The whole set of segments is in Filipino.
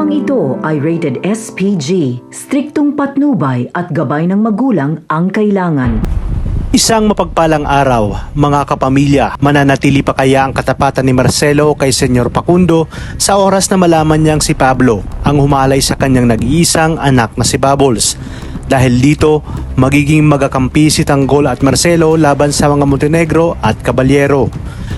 Programang ito ay rated SPG, striktong patnubay at gabay ng magulang ang kailangan. Isang mapagpalang araw, mga kapamilya, mananatili pa kaya ang katapatan ni Marcelo kay Senyor Facundo sa oras na malaman niyang si Pablo ang humalay sa kanyang nag-iisang anak na si Bubbles. Dahil dito, magiging magakampi si Tanggol at Marcelo laban sa mga Montenegro at Caballero.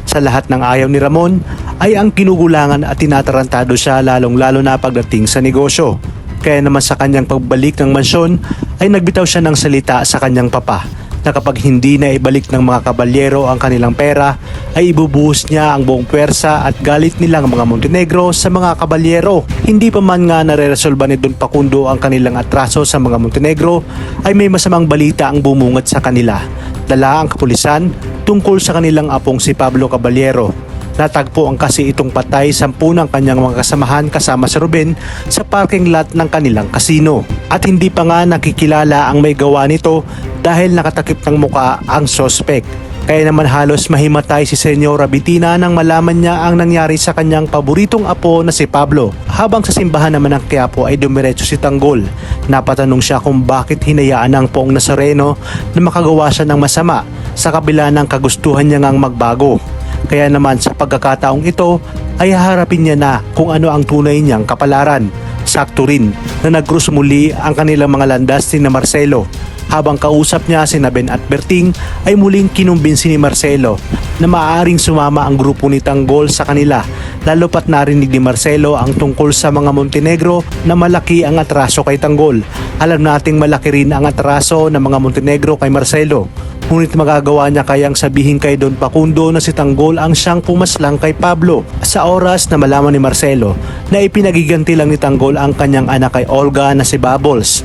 Sa lahat ng ayaw ni Ramon ay ang kinugulangan at tinatarantado siya lalong-lalo na pagdating sa negosyo. Kaya naman sa kanyang pagbalik ng mansyon ay nagbitaw siya ng salita sa kanyang papa na kapag hindi na ibalik ng mga Caballero ang kanilang pera ay ibubuhos niya ang buong pwersa at galit nilang mga Montenegro sa mga Caballero. Hindi pa man nga nare-resolba ni Don Facundo ang kanilang atraso sa mga Montenegro ay may masamang balita ang bumungad sa kanila. Dala ang kapulisan tungkol sa kanilang apong si Pablo Caballero. Natagpo ang kasi itong patay 10 ng kanyang mga kasamahan kasama si Ruben sa parking lot ng kanilang kasino. At hindi pa nga nakikilala ang may gawa nito dahil nakatakip ng muka ang sospek. Kaya naman halos mahimatay si Senyora Bitina nang malaman niya ang nangyari sa kanyang paboritong apo na si Pablo. Habang sa simbahan naman ng Quiapo ay dumiretso si Tanggol. Napatanong siya kung bakit hinayaan ng poong Nazareno na makagawa siya ng masama sa kabila ng kagustuhan niya ngang magbago. Kaya naman sa pagkakataong ito ay haharapin niya na kung ano ang tunay niyang kapalaran. Sakto rin na nag-cruise muli ang kanilang mga landas ni Marcelo. Habang kausap niya si Ben at Berting ay muling kinumbinsi ni Marcelo na maaaring sumama ang grupo ni Tanggol sa kanila, lalo pat narinig ni Marcelo ang tungkol sa mga Montenegro na malaki ang atraso kay Tanggol. Alam nating malaki rin ang atraso ng mga Montenegro kay Marcelo. Ngunit magagawa niya kayang sabihin kay Don Facundo na si Tanggol ang siyang pumaslang kay Pablo. Sa oras na malaman ni Marcelo na ipinagiganti lang ni Tanggol ang kanyang anak kay Olga na si Bubbles,